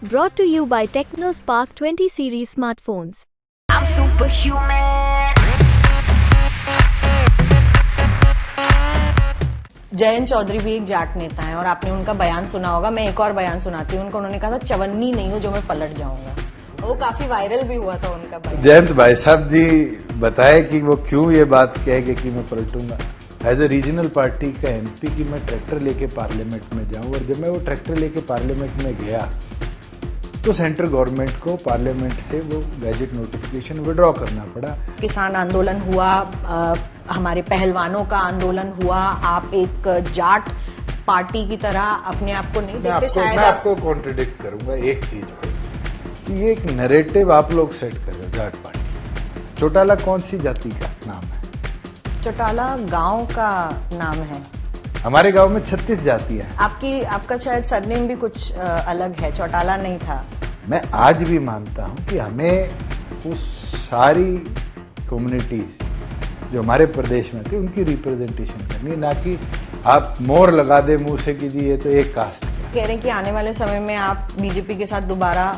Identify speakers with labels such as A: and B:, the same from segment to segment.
A: Brought to you by TechnoSpark 20 series smartphones.
B: I'm superhuman.
C: Jayant Chaudhary भी एक जाट नेता है और आपने उनका बयान सुना होगा। मैं एक और बयान सुनाती हूँ उनका। उन्होंने कहा था चवन्नी नहीं हूँ जो मैं पलट जाऊंगा। वो काफी वायरल भी हुआ था उनका बयान।
D: जयंत भाई साहब जी बताए कि वो क्यों ये बात कहेंगे कि मैं पलटूंगा। एज ए रीजनल पार्टी का एमपी की मैं ट्रैक्टर लेके पार्लियामेंट में जाऊं, और जब मैं वो ट्रैक्टर लेके पार्लियामेंट में गया तो सेंट्रल गवर्नमेंट को पार्लियामेंट से वो गैजेट नोटिफिकेशन विड्रॉ करना पड़ा।
C: किसान आंदोलन हुआ, हमारे पहलवानों का आंदोलन हुआ। आप एक जाट पार्टी की तरह अपने आप को नहीं देखते। शायद
D: मैं आपको कॉन्ट्रडिक्ट करूंगा एक चीज पे कि ये एक नैरेटिव आप लोग सेट कर रहे हो। जाट पार्टी, चौटाला कौन सी जाति का नाम है?
C: चौटाला गांव का नाम है।
D: हमारे गांव में 36 जातियां हैं।
C: आपका शायद सरनेम भी कुछ अलग है, चौटाला नहीं था।
D: मैं आज भी मानता हूं कि हमें उस सारी कम्युनिटीज जो हमारे प्रदेश में थी उनकी रिप्रेजेंटेशन करनी, ना कि आप मोहर लगा दे मुंह से कि जी ये तो एक कास्ट है।
C: कह रहे हैं कि आने वाले समय में आप बीजेपी के साथ दोबारा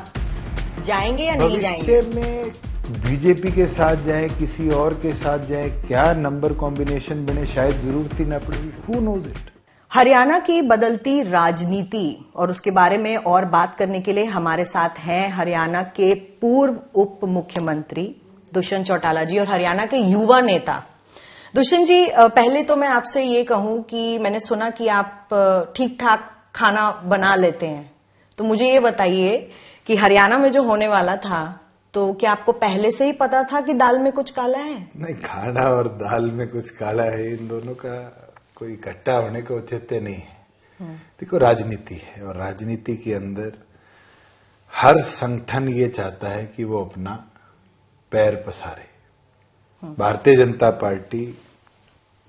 C: जाएंगे या नहीं जाएंगे?
D: भविष्य में बीजेपी के साथ जाए, किसी और के साथ जाए, क्या नंबर कॉम्बिनेशन बने, शायद जरूरत ही ना पड़ेगी। Who knows it.
C: हरियाणा की बदलती राजनीति और उसके बारे में और बात करने के लिए हमारे साथ हैं हरियाणा के पूर्व उप मुख्यमंत्री दुष्यंत चौटाला जी और हरियाणा के युवा नेता। दुष्यंत जी, पहले तो मैं आपसे ये कहूं कि मैंने सुना कि आप ठीक ठाक खाना बना लेते हैं, तो मुझे ये बताइए कि हरियाणा में जो होने वाला था तो क्या आपको पहले से ही पता था कि दाल में कुछ काला है?
D: नहीं, खाना और दाल में कुछ काला है, इन दोनों का कोई इकट्ठा होने का औचित्य नहीं है। देखो, राजनीति है और राजनीति के अंदर हर संगठन ये चाहता है कि वो अपना पैर पसारे। भारतीय जनता पार्टी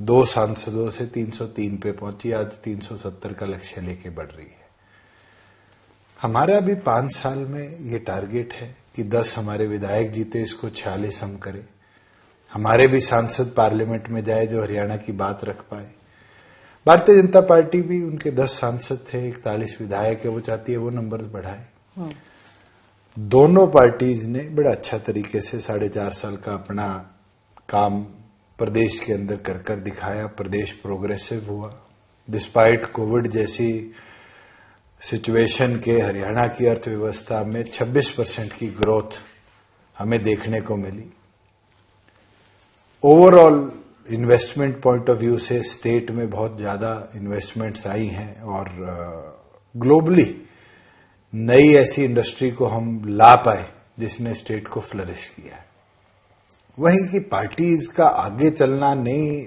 D: 2 सांसदों से 303 पे पहुंची, आज 370 का लक्ष्य लेके बढ़ रही है। हमारा भी 5 साल में ये टारगेट है कि 10 हमारे विधायक जीते, इसको 46 हम करें। हमारे भी सांसद पार्लियामेंट में जाए जो हरियाणा की बात रख पाए। भारतीय जनता पार्टी भी, उनके 10 सांसद थे, 41 विधायक है, वो चाहती है वो नंबर बढ़ाए। दोनों पार्टीज ने बड़ा अच्छा तरीके से 4.5 साल का अपना काम प्रदेश के अंदर कर दिखाया। प्रदेश प्रोग्रेसिव हुआ। डिस्पाइट कोविड जैसी सिचुएशन के हरियाणा की अर्थव्यवस्था में 26% की ग्रोथ हमें देखने को मिली। Overall investment point of view से स्टेट में बहुत ज्यादा इन्वेस्टमेंट्स आई हैं और ग्लोबली नई ऐसी इंडस्ट्री को हम ला पाए जिसने स्टेट को फ्लरिश किया है। वहीं की पार्टीज का आगे चलना नहीं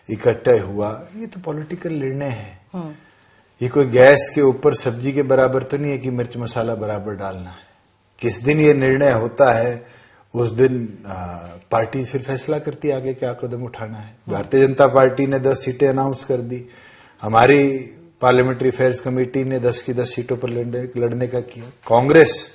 D: इकट्ठा हुआ, ये तो पॉलिटिकल निर्णय है। ये कोई गैस के ऊपर सब्जी के बराबर तो नहीं है कि मिर्च मसाला बराबर डालना है। किस दिन ये निर्णय होता है उस दिन पार्टी फिर फैसला करती है आगे क्या कदम उठाना है। भारतीय जनता पार्टी ने 10 सीटें अनाउंस कर दी। हमारी पार्लियामेंट्री अफेयर्स कमेटी ने 10 की 10 सीटों पर लड़ने का किया। कांग्रेस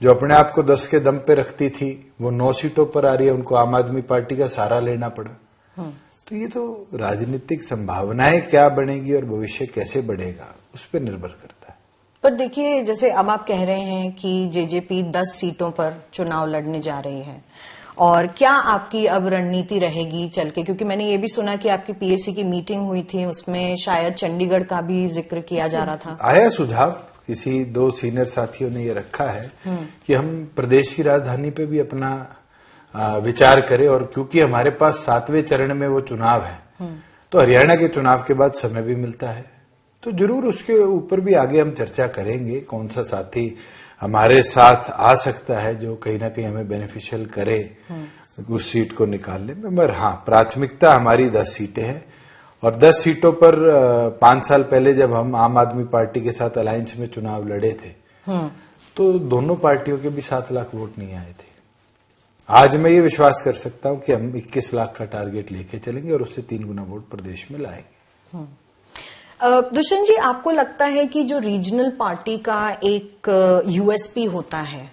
D: जो अपने आप को 10 के दम पे रखती थी वो 9 सीटों पर आ रही है, उनको आम आदमी पार्टी का सहारा लेना पड़ा। तो ये तो राजनीतिक संभावनाएं क्या बनेगी और भविष्य कैसे बढ़ेगा उस पर निर्भर करता है।
C: पर देखिए, जैसे अब आप कह रहे हैं कि जेजेपी 10 सीटों पर चुनाव लड़ने जा रही है, और क्या आपकी अब रणनीति रहेगी चल के? क्योंकि मैंने ये भी सुना कि आपकी पीएससी की मीटिंग हुई थी, उसमें शायद चंडीगढ़ का भी जिक्र किया जा रहा था।
D: आया सुझाव, किसी 2 सीनियर साथियों ने ये रखा है कि हम प्रदेश की राजधानी पे भी अपना विचार करें, और क्योंकि हमारे पास 7वें चरण में वो चुनाव है तो हरियाणा के चुनाव के बाद समय भी मिलता है, तो जरूर उसके ऊपर भी आगे हम चर्चा करेंगे। कौन सा साथी हमारे साथ आ सकता है जो कहीं ना कहीं हमें बेनिफिशियल करे उस सीट को निकालने में। मगर हाँ, प्राथमिकता हमारी 10 सीटें हैं, और 10 सीटों पर 5 साल पहले जब हम आम आदमी पार्टी के साथ अलायंस में चुनाव लड़े थे तो दोनों पार्टियों के भी 7 लाख वोट नहीं आए थे। आज मैं ये विश्वास कर सकता हूं कि हम 21 लाख का टारगेट लेके चलेंगे और उससे 3 गुना वोट प्रदेश में लाएंगे।
C: दुष्यंत जी, आपको लगता है कि जो रीजनल पार्टी का एक यूएसपी होता है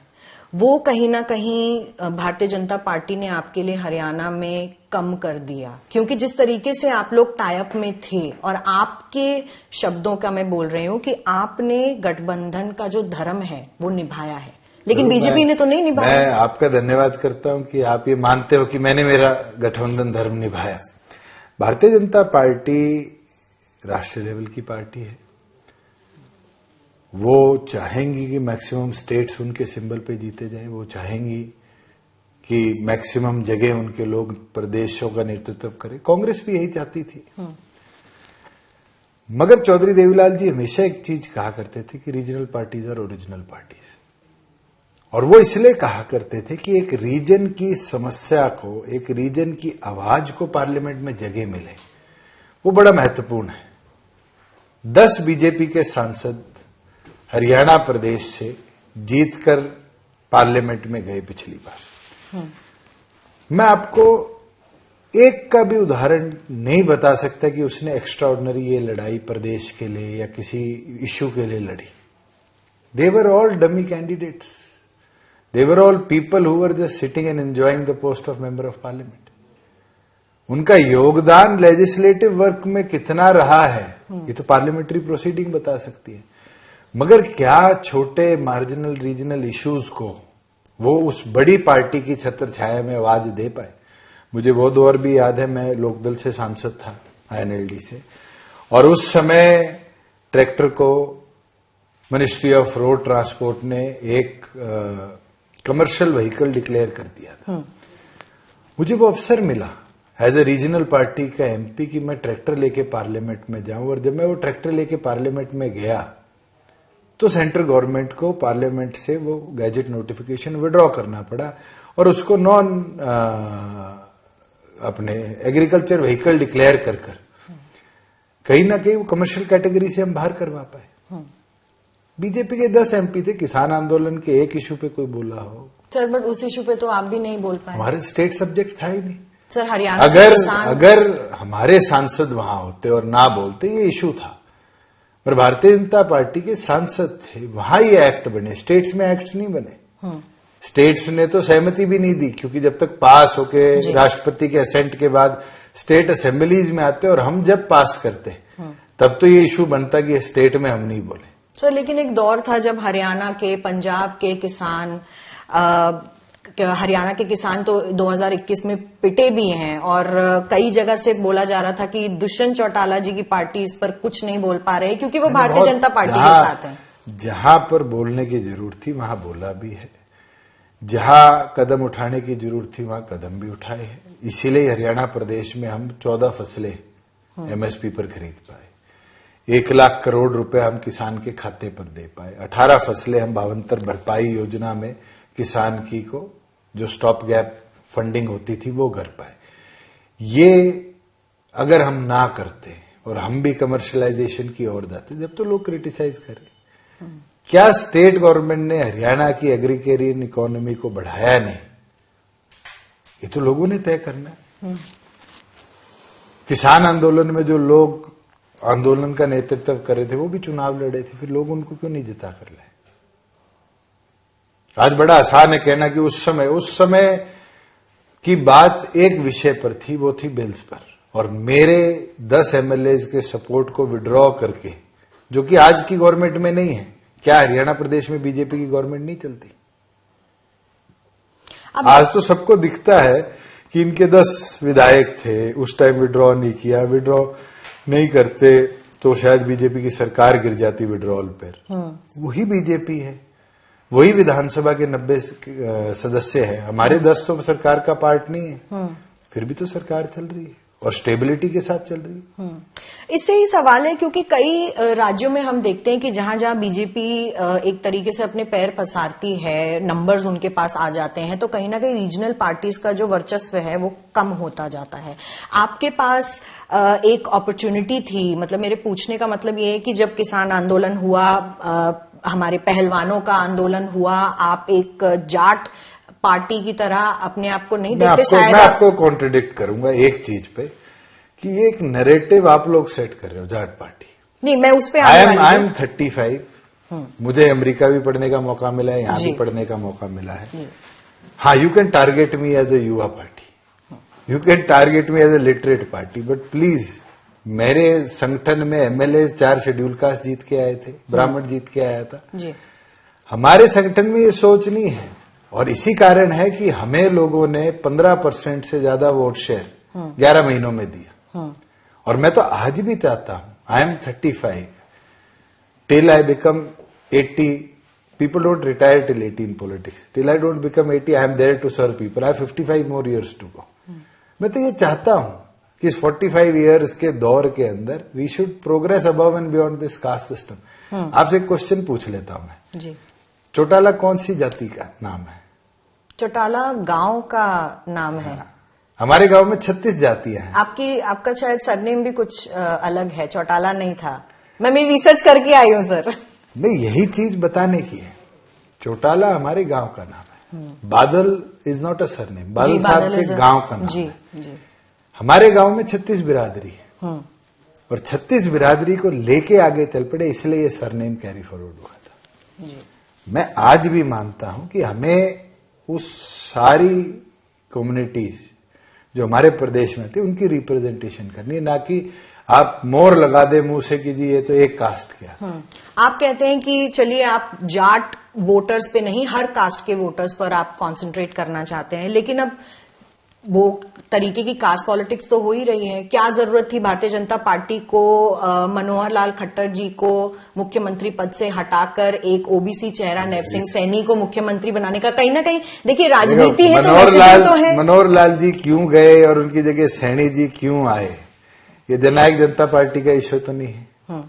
C: वो कहीं ना कहीं भारतीय जनता पार्टी ने आपके लिए हरियाणा में कम कर दिया? क्योंकि जिस तरीके से आप लोग टाई अप में थे, और आपके शब्दों का मैं बोल रही हूं कि आपने गठबंधन का जो धर्म है वो निभाया है, लेकिन बीजेपी ने तो नहीं निभाया।
D: मैं आपका धन्यवाद करता हूं कि आप ये मानते हो कि मैंने मेरा गठबंधन धर्म निभाया। भारतीय जनता पार्टी राष्ट्रीय लेवल की पार्टी है। वो चाहेंगी कि मैक्सिमम स्टेट्स उनके सिंबल पे जीते जाएं। वो चाहेंगी कि मैक्सिमम जगह उनके लोग प्रदेशों का नेतृत्व करें। कांग्रेस भी यही चाहती थी। मगर चौधरी देवीलाल जी हमेशा एक चीज कहा करते थे कि रीजनल पार्टीज और ओरिजिनल पार्टीज, और वो इसलिए कहा करते थे कि एक रीजन की समस्या को, एक रीजन की आवाज को पार्लियामेंट में जगह मिले, वो बड़ा महत्वपूर्ण है। 10 बीजेपी के सांसद हरियाणा प्रदेश से जीतकर पार्लियामेंट में गए पिछली बार। मैं आपको एक का भी उदाहरण नहीं बता सकता कि उसने एक्स्ट्रा ऑर्डिनरी ये लड़ाई प्रदेश के लिए या किसी इश्यू के लिए लड़ी। They were all dummy candidates, they were all people who were just sitting and enjoying the post of member of parliament. उनका योगदान लेजिस्लेटिव वर्क में कितना रहा है ये तो पार्लियामेंट्री प्रोसीडिंग बता सकती है। मगर क्या छोटे मार्जिनल रीजनल इश्यूज को वो उस बड़ी पार्टी की छत्र छाया में आवाज दे पाए? मुझे वो दौर भी याद है, मैं लोकदल से सांसद था, आईएनएलडी से, और उस समय ट्रैक्टर को मिनिस्ट्री ऑफ रोड ट्रांसपोर्ट ने एक कमर्शियल व्हीकल डिक्लेयर कर दिया था। मुझे वो अवसर मिला एज ए रीजनल पार्टी का एमपी कि मैं ट्रैक्टर लेके पार्लियामेंट में जाऊं, और जब मैं वो ट्रैक्टर लेके पार्लियामेंट में गया तो सेंट्रल गवर्नमेंट को पार्लियामेंट से वो गैजेट नोटिफिकेशन विड्रॉ करना पड़ा और उसको नॉन अपने एग्रीकल्चर व्हीकल डिक्लेयर कर कहीं ना कहीं वो कमर्शियल कैटेगरी से हम बाहर करवा पाए। बीजेपी के 10 एमपी थे, किसान आंदोलन के एक इशू पे कोई बोला हो
C: सर, बट उस इशू पे तो आप भी नहीं बोल पाए।
D: हमारे स्टेट सब्जेक्ट था ही नहीं
C: सर। हरियाणा
D: अगर हमारे सांसद वहां होते और ना बोलते ये इशू था, पर भारतीय जनता पार्टी के सांसद थे, वहां ये एक्ट बने। स्टेट्स में एक्ट्स नहीं बने। स्टेट्स ने तो सहमति भी नहीं दी, क्योंकि जब तक पास होके राष्ट्रपति के असेंट के बाद स्टेट असेंबलीज में आते और हम जब पास करते तब तो ये इशू बनता कि स्टेट में हम नहीं बोले।
C: सर, लेकिन एक दौर था जब हरियाणा के, पंजाब के किसान, हरियाणा के किसान तो 2021 में पिटे भी हैं, और कई जगह से बोला जा रहा था कि दुष्यंत चौटाला जी की पार्टी इस पर कुछ नहीं बोल पा रहे क्योंकि वो भारतीय जनता पार्टी के साथ है।
D: जहां पर बोलने की जरूरत थी वहां बोला भी है, जहां कदम उठाने की जरूरत थी वहां कदम भी उठाए हैं। इसीलिए हरियाणा प्रदेश में हम 14 फसलें एमएसपी पर खरीद पाए, 1 लाख करोड़ रुपए हम किसान के खाते पर दे पाए, 18 फसलें हम 52 भरपाई योजना में किसान की को जो स्टॉप गैप फंडिंग होती थी वो कर पाए। ये अगर हम ना करते और हम भी कमर्शलाइजेशन की ओर जाते, जब तो लोग क्रिटिसाइज करें। क्या स्टेट गवर्नमेंट ने हरियाणा की एग्रीकेरियन इकोनॉमी को बढ़ाया नहीं? ये तो लोगों ने तय करना है। किसान आंदोलन में जो लोग आंदोलन का नेतृत्व कर रहे थे वो भी चुनाव लड़े थे, फिर लोग उनको क्यों नहीं जिता कर लाए? आज बड़ा आसान है कहना कि उस समय की बात एक विषय पर थी, वो थी बिल्स पर, और मेरे 10 एमएलए के सपोर्ट को विड्रॉ करके, जो कि आज की गवर्नमेंट में नहीं है। क्या हरियाणा प्रदेश में बीजेपी की गवर्नमेंट नहीं चलती? आज तो सबको दिखता है कि इनके 10 विधायक थे, उस टाइम विड्रॉ नहीं किया। विड्रॉ नहीं करते तो शायद बीजेपी की सरकार गिर जाती विड्रॉल पर। वही बीजेपी है, वही विधानसभा के 90 सदस्य है। हमारे 10 तो सरकार का पार्ट नहीं है, फिर भी तो सरकार चल रही है और स्टेबिलिटी के साथ चल रही है।
C: इससे ही सवाल है क्योंकि कई राज्यों में हम देखते हैं कि जहां जहां बीजेपी एक तरीके से अपने पैर पसारती है, नंबर्स उनके पास आ जाते हैं, तो कहीं ना कहीं रीजनल पार्टीज का जो वर्चस्व है वो कम होता जाता है। आपके पास एक अपॉर्चुनिटी थी, मतलब मेरे पूछने का मतलब ये है कि जब किसान आंदोलन हुआ, हमारे पहलवानों का आंदोलन हुआ, आप एक जाट पार्टी की तरह अपने आप को नहीं देखते? शायद
D: मैं आपको कॉन्ट्रडिक्ट करूंगा एक चीज पे कि ये एक नैरेटिव आप लोग सेट कर रहे हो जाट पार्टी।
C: नहीं, मैं उस पे
D: आई एम 35, मुझे अमेरिका भी पढ़ने का मौका मिला है, यहां भी पढ़ने का मौका मिला है। हाँ, you can target me as a युवा party, you can target me as a literate party, but please मेरे संगठन में एमएलए 4 शेड्यूल कास्ट जीत के आए थे, ब्राह्मण जीत के आया था
C: जी।
D: हमारे संगठन में ये सोच नहीं है, और इसी कारण है कि हमें लोगों ने 15% से ज्यादा वोट शेयर 11 महीनों में दिया। और मैं तो आज भी चाहता हूं, I am 35 till I become 80। People don't retire till 80 in politics. Till I don't become 80, I am there to serve people. I have 55 more years to go. मैं तो ये चाहता हूं कि इस 45 years के दौर के अंदर we should progress above and beyond this caste system. आपसे एक क्वेश्चन पूछ लेता हूं मैं
C: जी।
D: चौटाला कौन सी जाति का नाम है?
C: चौटाला गांव का नाम है।
D: हमारे गांव में 36 जातियां हैं।
C: आपका शायद सरनेम भी कुछ अलग है, चौटाला नहीं था। मैं मेरी रिसर्च करके आई हूँ सर।
D: नहीं, यही चीज बताने की है। चौटाला हमारे गांव का नाम है। बादल इज नॉट अ सरनेम, बादल साहब के गांव का नाम है।
C: जी।
D: हमारे गांव में 36 बिरादरी है, और 36 बिरादरी को लेके आगे चल पड़े, इसलिए ये सरनेम कैरी फॉरवर्ड हुआ था।
C: जी।
D: मैं आज भी मानता हूं कि हमें उस सारी कम्युनिटीज जो हमारे प्रदेश में थी उनकी रिप्रेजेंटेशन करनी है, ना कि आप मोहर लगा दे मुंह से कि जी ये तो एक कास्ट क्या।
C: आप कहते हैं कि चलिए आप जाट वोटर्स पे नहीं, हर कास्ट के वोटर्स पर आप कंसंट्रेट करना चाहते हैं, लेकिन अब वो तरीके की कास्ट पॉलिटिक्स तो हो ही रही है। क्या जरूरत थी भारतीय जनता पार्टी को मनोहर लाल खट्टर जी को मुख्यमंत्री पद से हटाकर एक ओबीसी चेहरा नैब सिंह सैनी को मुख्यमंत्री बनाने का? कहीं ना कहीं देखिए राजनीति है तो है।
D: मनोहर लाल जी क्यों गए और उनकी जगह सैनी जी क्यों आए, ये जननायक जनता पार्टी का इश्यू तो नहीं है।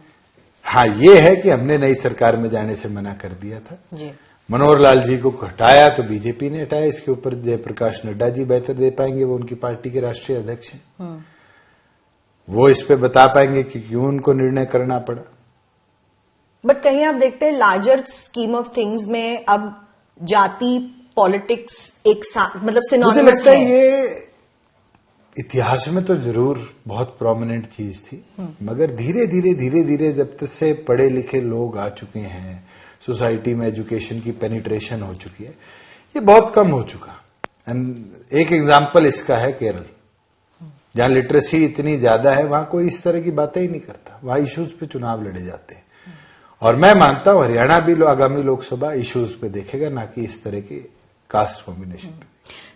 D: हाँ, ये है कि हमने नई सरकार में जाने से मना कर दिया था
C: जी।
D: मनोहर लाल जी को हटाया तो बीजेपी ने हटाया। इसके ऊपर जयप्रकाश नड्डा जी बेहतर दे पाएंगे, वो उनकी पार्टी के राष्ट्रीय अध्यक्ष हैं। वो इस पे बता पाएंगे कि क्यों उनको निर्णय करना पड़ा।
C: बट कहीं आप देखते हैं लार्जर स्कीम ऑफ थिंग्स में अब जाति पॉलिटिक्स एक साथ मतलब
D: मुझे
C: सिनोनिमस
D: लगता है
C: है।
D: ये इतिहास में तो जरूर बहुत प्रोमिनेंट चीज थी, मगर धीरे धीरे जब तक से पढ़े लिखे लोग आ चुके हैं, सोसाइटी में एजुकेशन की पेनिट्रेशन हो चुकी है, ये बहुत कम हो चुका। एंड एक एग्जांपल इसका है केरल, जहां लिटरेसी इतनी ज्यादा है, वहां कोई इस तरह की बातें ही नहीं करता, वहां इश्यूज पे चुनाव लड़े जाते हैं। और मैं मानता हूं हरियाणा भी आगामी लोकसभा इश्यूज पे देखेगा, ना कि इस तरह के कास्ट कॉम्बिनेशन पे।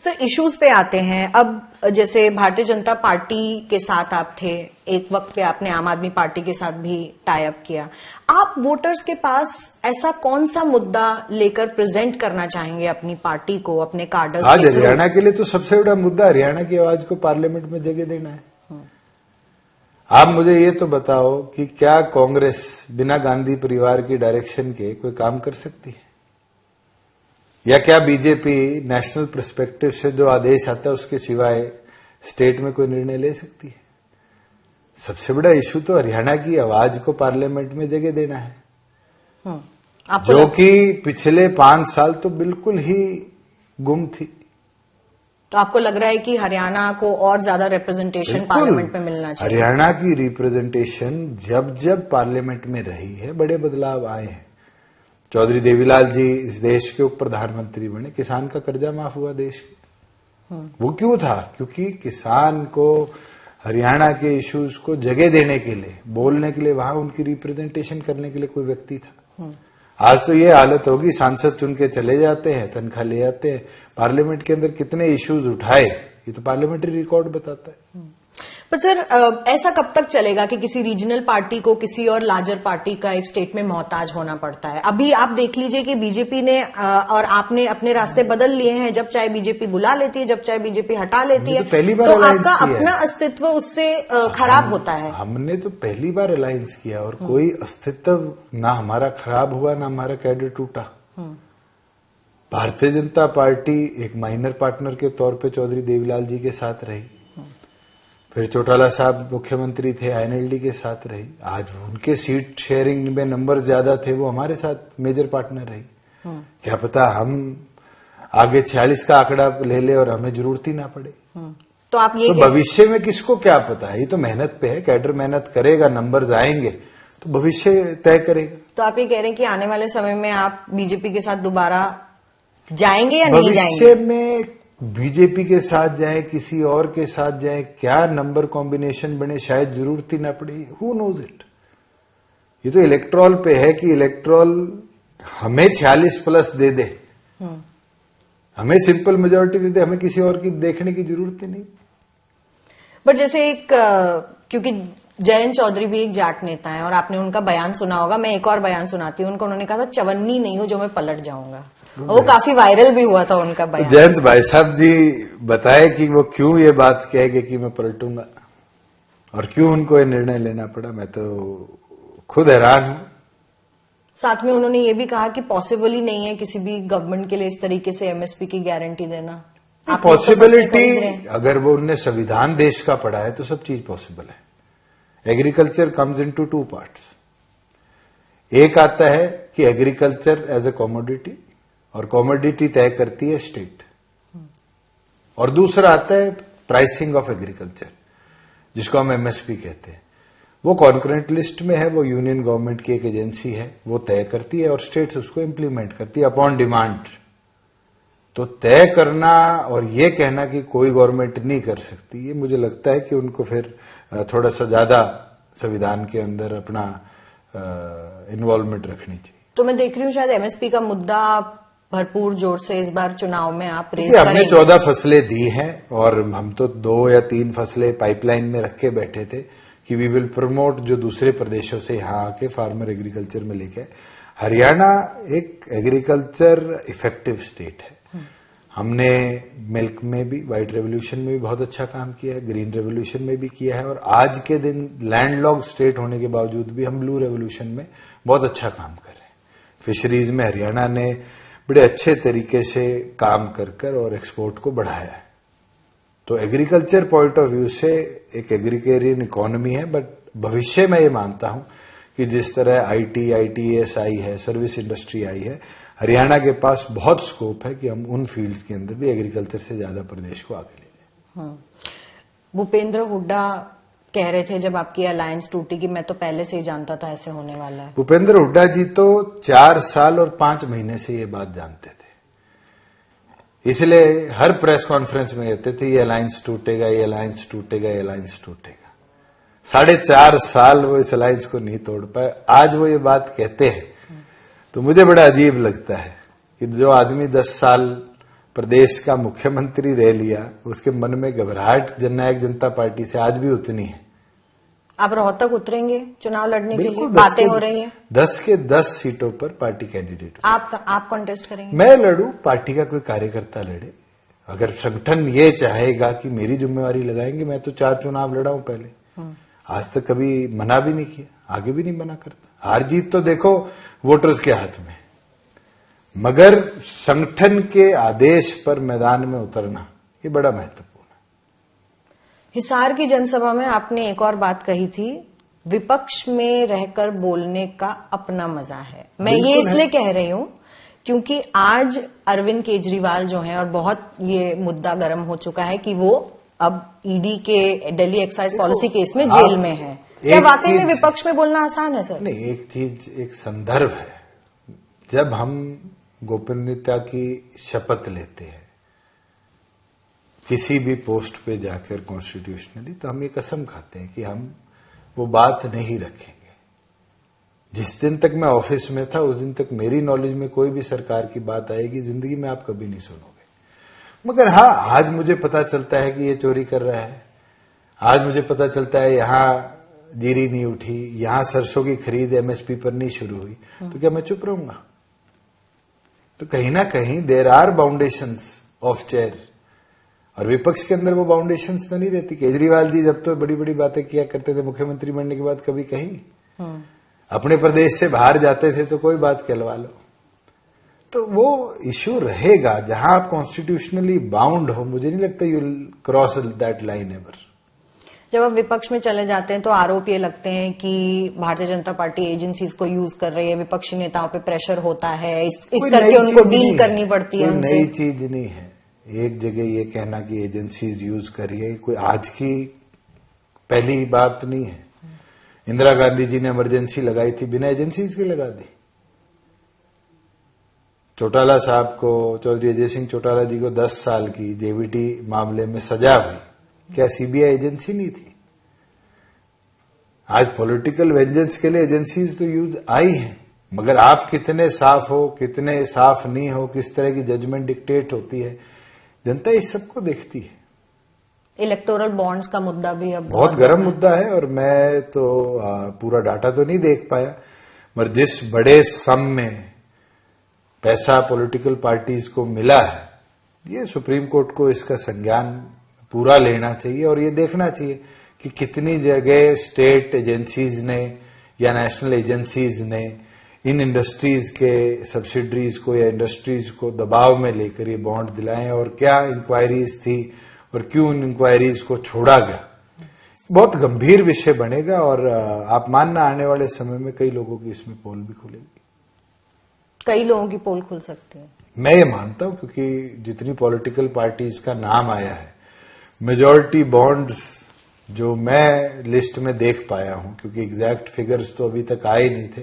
C: सर इश्यूज पे आते हैं। अब जैसे भारतीय जनता पार्टी के साथ आप थे, एक वक्त पे आपने आम आदमी पार्टी के साथ भी टाई अप किया। आप वोटर्स के पास ऐसा कौन सा मुद्दा लेकर प्रेजेंट करना चाहेंगे अपनी पार्टी को, अपने कार्डर्स?
D: आज हरियाणा के लिए तो सबसे बड़ा मुद्दा हरियाणा की आवाज को पार्लियामेंट में जगह देना है। आप मुझे ये तो बताओ कि क्या कांग्रेस बिना गांधी परिवार की डायरेक्शन के कोई काम कर सकती है? या क्या बीजेपी नेशनल पर्सपेक्टिव से जो आदेश आता है उसके सिवाय स्टेट में कोई निर्णय ले सकती है? सबसे बड़ा इश्यू तो हरियाणा की आवाज को पार्लियामेंट में जगह देना है, जो कि पिछले 5 साल तो बिल्कुल ही गुम थी।
C: तो आपको लग रहा है कि हरियाणा को और ज्यादा रिप्रेजेंटेशन पार्लियामेंट में मिलना चाहिए?
D: हरियाणा की रिप्रेजेंटेशन जब पार्लियामेंट में रही है, बड़े बदलाव आए हैं। चौधरी देवीलाल जी इस देश के उप प्रधानमंत्री बने, किसान का कर्जा माफ हुआ देश के। वो क्यों था? क्योंकि किसान को हरियाणा के इश्यूज को जगह देने के लिए, बोलने के लिए, वहां उनकी रिप्रेजेंटेशन करने के लिए कोई व्यक्ति था। आज तो ये हालत होगी, सांसद चुन के चले जाते हैं, तनख्वाह ले आते हैं। पार्लियामेंट के अंदर कितने इश्यूज उठाए ये तो पार्लियामेंट्री रिकॉर्ड बताता है।
C: पर सर ऐसा कब तक चलेगा कि किसी रीजनल पार्टी को किसी और लार्जर पार्टी का एक स्टेट में मोहताज होना पड़ता है? अभी आप देख लीजिए कि बीजेपी ने और आपने अपने रास्ते बदल लिए हैं। जब चाहे बीजेपी बुला लेती है, जब चाहे बीजेपी हटा लेती है, तो आपका अपना अस्तित्व उससे खराब होता है।
D: हमने तो पहली बार अलायंस किया और कोई अस्तित्व ना हमारा खराब हुआ, ना हमारा कैडर टूटा। भारतीय जनता पार्टी एक माइनर पार्टनर के तौर पे चौधरी देवीलाल जी के साथ रही, फिर चौटाला साहब मुख्यमंत्री थे, आईएनएलडी के साथ रही। आज उनके सीट शेयरिंग में नंबर ज्यादा थे, वो हमारे साथ मेजर पार्टनर रही। क्या पता हम आगे 46 का आंकड़ा ले ले और हमें जरूरत ही ना पड़े।
C: तो आप ये
D: भविष्य में किसको क्या पता है? ये तो मेहनत पे है, कैडर मेहनत करेगा, नंबर्स आएंगे तो भविष्य तय करेगा।
C: तो आप ये कह रहे हैं कि आने वाले समय में आप बीजेपी के साथ दोबारा जाएंगे या नहीं जाएंगे?
D: भविष्य में बीजेपी के साथ जाए, किसी और के साथ जाए, क्या नंबर कॉम्बिनेशन बने, शायद जरूरत ही ना पड़े, हु नोज इट। ये तो इलेक्ट्रॉल पे है कि इलेक्ट्रॉल हमें 46+ दे दे, हमें सिंपल मेजोरिटी दे दे, हमें किसी और की देखने की जरूरत ही नहीं।
C: बट जैसे एक क्योंकि जयंत चौधरी भी एक जाट नेता है और आपने उनका बयान सुना होगा, मैं एक और बयान सुनाती हूँ उनका। उन्होंने कहा था चवन्नी नहीं हूं जो मैं पलट जाऊंगा, वो काफी वायरल भी हुआ था उनका बयान।
D: जयंत भाई साहब जी बताए कि वो क्यों ये बात कह गए कि मैं पलटूंगा और क्यों उनको ये निर्णय लेना पड़ा, मैं तो खुद हैरान हूं।
C: साथ में उन्होंने ये भी कहा कि पॉसिबल ही नहीं है किसी भी गवर्नमेंट के लिए इस तरीके से एमएसपी की गारंटी देना।
D: पॉसिबिलिटी, अगर वो उनने संविधान देश का पढ़ा है तो सब चीज पॉसिबल है। Agriculture comes into 2 parts. एक आता है कि एग्रीकल्चर एज ए कॉमोडिटी, और कॉमोडिटी तय करती है स्टेट, और दूसरा आता है प्राइसिंग ऑफ एग्रीकल्चर, जिसको हम एमएसपी कहते हैं। वो कॉन्करेंट लिस्ट में है, वो यूनियन गवर्नमेंट की एक एजेंसी है, वो तय करती है और स्टेट्स उसको इम्प्लीमेंट करती है अपॉन डिमांड। तो तय करना और ये कहना कि कोई गवर्नमेंट नहीं कर सकती, ये मुझे लगता है कि उनको फिर थोड़ा सा ज्यादा संविधान के अंदर अपना इन्वॉल्वमेंट रखनी चाहिए।
C: तो मैं देख रही हूँ शायद एमएसपी का मुद्दा भरपूर जोर से इस बार चुनाव में आप रेज
D: हमने
C: करेंगे।
D: 14 फसलें दी हैं और हम तो 2 या 3 फसलें पाइपलाइन में रख के बैठे थे कि वी विल प्रमोट, जो दूसरे प्रदेशों से यहाँ आके फार्मर एग्रीकल्चर में लेके। हरियाणा एक एग्रीकल्चर इफेक्टिव स्टेट है। हमने मिल्क में भी, व्हाइट रेवोल्यूशन में भी बहुत अच्छा काम किया है, ग्रीन रेवोल्यूशन में भी किया है, और आज के दिन लैंडलॉक स्टेट होने के बावजूद भी हम ब्लू रेवोल्यूशन में बहुत अच्छा काम कर रहे हैं। फिशरीज में हरियाणा ने बड़े अच्छे तरीके से काम कर और एक्सपोर्ट को बढ़ाया है। तो एग्रीकल्चर पॉइंट ऑफ व्यू से एक एग्रीकेरियन इकोनॉमी है, बट भविष्य में ये मानता हूं कि जिस तरह ITES आई है, सर्विस इंडस्ट्री आई है, हरियाणा के पास बहुत स्कोप है कि हम उन फील्ड्स के अंदर भी एग्रीकल्चर से ज्यादा प्रदेश को आगे ले जाए।
C: भूपेंद्र हुड्डा कह रहे थे जब आपकी अलायंस टूटी कि मैं तो पहले से ही जानता था ऐसे होने वाला है।
D: भूपेंद्र हुड्डा जी तो 4 साल और 5 महीने से ये बात जानते थे, इसलिए हर प्रेस कॉन्फ्रेंस में कहते थे ये अलायंस टूटेगा, ये अलायंस टूटेगा, ये अलायंस टूटेगा। 4.5 साल वो इस अलायंस को नहीं तोड़ पाए, आज वो ये बात कहते हैं तो मुझे बड़ा अजीब लगता है कि जो आदमी 10 साल प्रदेश का मुख्यमंत्री रह लिया, उसके मन में घबराहट जननायक जनता पार्टी से आज भी उतनी है।
C: आप रोहतक उतरेंगे चुनाव लड़ने के लिए? बातें हो रही हैं
D: 10 के 10 सीटों पर पार्टी कैंडिडेट।
C: आप कॉन्टेस्ट करेंगे?
D: मैं लड़ूं, पार्टी का कोई कार्यकर्ता लड़े। अगर संगठन ये चाहेगा कि मेरी जिम्मेवारी लगाएंगे, मैं तो 4 चुनाव लड़ा हूं पहले, आज तक कभी मना भी नहीं किया, आगे भी नहीं मना करता। हार जीत तो देखो वोटर्स के हाथ में, मगर संगठन के आदेश पर मैदान में उतरना ये बड़ा महत्वपूर्ण है।
C: हिसार की जनसभा में आपने एक और बात कही थी, विपक्ष में रहकर बोलने का अपना मजा है। मैं ये इसलिए कह रही हूं क्योंकि आज अरविंद केजरीवाल जो हैं, और बहुत ये मुद्दा गर्म हो चुका है कि वो अब ईडी के दिल्ली एक्साइज पॉलिसी केस में जेल में है। क्या वाकई में विपक्ष में बोलना आसान है सर?
D: नहीं, एक चीज, एक संदर्भ है। जब हम गोपनीयता की शपथ लेते हैं किसी भी पोस्ट पे जाकर कॉन्स्टिट्यूशनली, तो हम ये कसम खाते हैं कि हम वो बात नहीं रखेंगे। जिस दिन तक मैं ऑफिस में था उस दिन तक मेरी नॉलेज में कोई भी सरकार की बात आएगी जिंदगी में आप कभी नहीं सुनोगे। मगर हाँ, आज मुझे पता चलता है कि ये चोरी कर रहा है, आज मुझे पता चलता है यहां जीरी नहीं उठी, यहां सरसों की खरीद एमएसपी पर नहीं शुरू हुई, तो क्या मैं चुप रहूंगा? तो कहीं ना कहीं there are boundations of chair, और विपक्ष के अंदर वो बाउंडेशंस तो नहीं रहती। केजरीवाल जी जब तो बड़ी बड़ी बातें किया करते थे मुख्यमंत्री बनने के बाद, कभी कही अपने प्रदेश से बाहर जाते थे तो कोई बात कहलवा लो। तो वो इश्यू रहेगा जहां आप कॉन्स्टिट्यूशनली बाउंड हो, मुझे नहीं लगता you will cross that line ever.
C: जब आप विपक्ष में चले जाते हैं तो आरोप ये लगते हैं कि भारतीय जनता पार्टी एजेंसीज को यूज कर रही है, विपक्षी नेताओं पे प्रेशर होता है, इस करके उनको डील करनी पड़ती है उनसे।
D: नई चीज नहीं है। एक जगह ये कहना कि एजेंसीज यूज कर रही है, कोई आज की पहली बात नहीं है। इंदिरा गांधी जी ने इमरजेंसी लगाई थी, बिना एजेंसीज के लगा दी। चौटाला साहब को, चौधरी अजय सिंह चौटाला जी को 10 साल की जेबीटी मामले में सजा हुई, क्या सीबीआई एजेंसी नहीं थी? आज पॉलिटिकल वेंजेंस के लिए एजेंसीज तो यूज आई हैं, मगर आप कितने साफ हो, कितने साफ नहीं हो, किस तरह की जजमेंट डिक्टेट होती है, जनता इस सबको देखती है।
C: इलेक्टोरल बॉन्ड्स का मुद्दा भी अब
D: बहुत गर्म मुद्दा है, और मैं तो पूरा डाटा तो नहीं देख पाया, मगर जिस बड़े सम में पैसा पॉलिटिकल पार्टीज को मिला है, ये सुप्रीम कोर्ट को इसका संज्ञान पूरा लेना चाहिए और ये देखना चाहिए कि कितनी जगह स्टेट एजेंसीज ने या नेशनल एजेंसीज ने इन इंडस्ट्रीज के सब्सिडरीज को या इंडस्ट्रीज को दबाव में लेकर ये बॉन्ड दिलाएं, और क्या इंक्वायरीज थी और क्यों इन इंक्वायरीज को छोड़ा गया। बहुत गंभीर विषय बनेगा, और आप मानना आने वाले समय में कई लोगों की इसमें पोल भी खुलेगी।
C: कई लोगों की पोल खुल सकती है,
D: मैं ये मानता हूं, क्योंकि जितनी पॉलिटिकल पार्टीज का नाम आया है, मेजॉरिटी बॉन्ड्स जो मैं लिस्ट में देख पाया हूं, क्योंकि एग्जैक्ट फिगर्स तो अभी तक आए नहीं थे,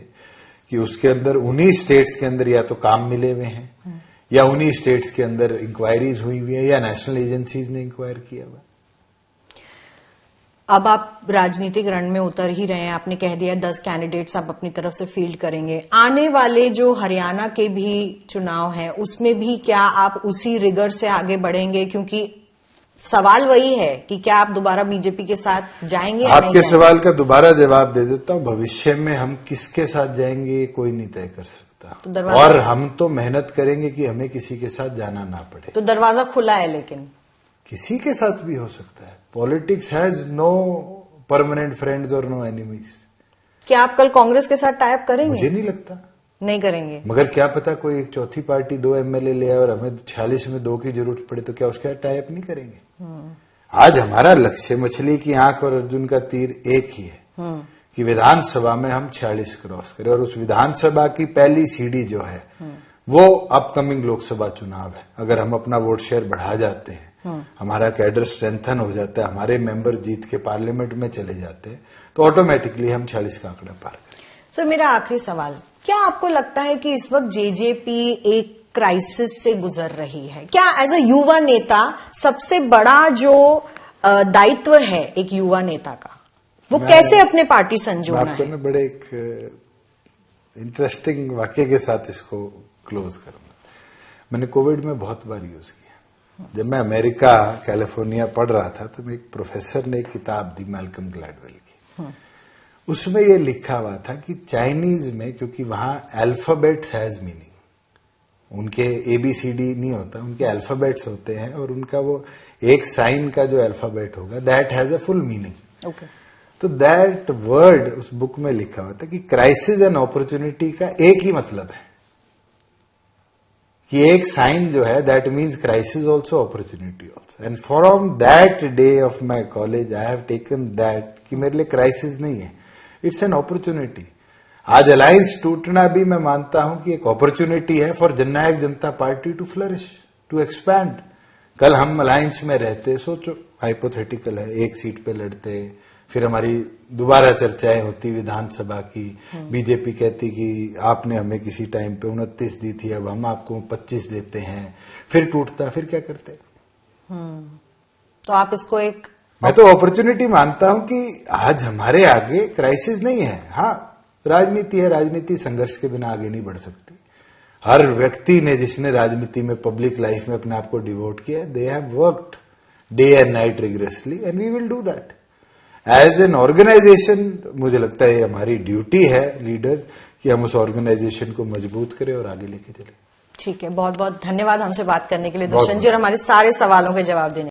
D: कि उसके अंदर उन्हीं स्टेट्स के अंदर या तो काम मिले हुए हैं या उन्हीं स्टेट्स के अंदर इंक्वायरीज हुई हुई है या नेशनल एजेंसीज ने इंक्वायर किया हुआ।
C: अब आप राजनीतिक रण में उतर ही रहे हैं, आपने कह दिया 10 कैंडिडेट्स आप अपनी तरफ से फील्ड करेंगे। आने वाले जो हरियाणा के भी चुनाव हैं, उसमें भी क्या आप उसी रिगर से आगे बढ़ेंगे? क्योंकि सवाल वही है कि क्या आप दोबारा बीजेपी के साथ जाएंगे या नहीं
D: आपके
C: जाएंगे?
D: सवाल का दोबारा जवाब दे देता हूं, भविष्य में हम किसके साथ जाएंगे कोई नहीं तय कर सकता,
C: तो
D: और हम तो मेहनत करेंगे कि हमें किसी के साथ जाना ना पड़े।
C: तो दरवाजा खुला है, लेकिन
D: किसी के साथ भी हो सकता है। Politics has no permanent friends और नो एनिमीज।
C: क्या आप कल कांग्रेस के साथ टाइप करेंगे?
D: मुझे नहीं लगता,
C: नहीं करेंगे।
D: मगर क्या पता कोई एक चौथी पार्टी 2 एमएलए ले आए और हमें 46 में 2 की जरूरत पड़े, तो क्या उसके साथ टाइप नहीं करेंगे? आज हमारा लक्ष्य मछली की आंख और अर्जुन का तीर एक ही है कि विधानसभा में हम 46 क्रॉस करें, और उस विधानसभा की पहली सीढ़ी जो है वो अपकमिंग लोकसभा चुनाव है। अगर हम अपना वोट शेयर बढ़ा जाते हैं, हमारा कैडर स्ट्रेंथन हो जाता है, हमारे मेंबर जीत के पार्लियामेंट में चले जाते हैं, तो ऑटोमेटिकली हम 40 का आंकड़ा पार करें।
C: सर, मेरा आखिरी सवाल, क्या आपको लगता है कि इस वक्त जेजेपी एक क्राइसिस से गुजर रही है? क्या एज अ युवा नेता सबसे बड़ा जो दायित्व है एक युवा नेता का, वो कैसे अपने पार्टी संजोना है?
D: मैं बड़े एक इंटरेस्टिंग वाक्य के साथ इसको क्लोज करूंगा। मैंने कोविड में बहुत बार यूज किया। जब मैं अमेरिका कैलिफोर्निया पढ़ रहा था, तो एक प्रोफेसर ने एक किताब दी मैल्कम ग्लैडवेल की। उसमें यह लिखा हुआ था कि चाइनीज में, क्योंकि वहां अल्फाबेट हैज मीनिंग, उनके ABCD नहीं होता, उनके अल्फाबेट्स होते हैं, और उनका वो एक साइन का जो अल्फाबेट होगा that has a full meaning.
C: Okay.
D: तो दैट वर्ड उस बुक में लिखा हुआ था कि क्राइसिस एंड अपॉर्चुनिटी का एक ही मतलब है, कि एक साइन जो है that means crisis also opportunity also. And from that day of my college I have taken that कि मेरे लिए क्राइसिस नहीं है, इट्स एन अपॉर्चुनिटी। आज अलायंस टूटना भी मैं मानता हूं कि एक अपॉर्चुनिटी है for Jannayak Janata Party to flourish, to expand. कल हम अलायंस में रहते, सोचो हाइपोथेटिकल है, एक सीट पे लड़ते, फिर हमारी दोबारा चर्चाएं होती विधानसभा की, बीजेपी कहती कि आपने हमें किसी टाइम पे 29 दी थी, अब हम आपको 25 देते हैं, फिर टूटता, फिर क्या करते?
C: तो आप इसको एक,
D: मैं तो अपॉर्चुनिटी मानता हूं कि आज हमारे आगे क्राइसिस नहीं है। हाँ, राजनीति है, राजनीति संघर्ष के बिना आगे नहीं बढ़ सकती। हर व्यक्ति ने जिसने राजनीति में, पब्लिक लाइफ में अपने आप को डिवोट किया, they have worked day and night rigorously, and we will do that as an organisation. मुझे लगता है हमारी ड्यूटी है लीडर कि हम उस ऑर्गेनाइजेशन को मजबूत करें और आगे लेके चले।
C: ठीक है, बहुत बहुत धन्यवाद हमसे बात करने के लिए दुष्यंत जी, और हमारे सारे सवालों के जवाब देने।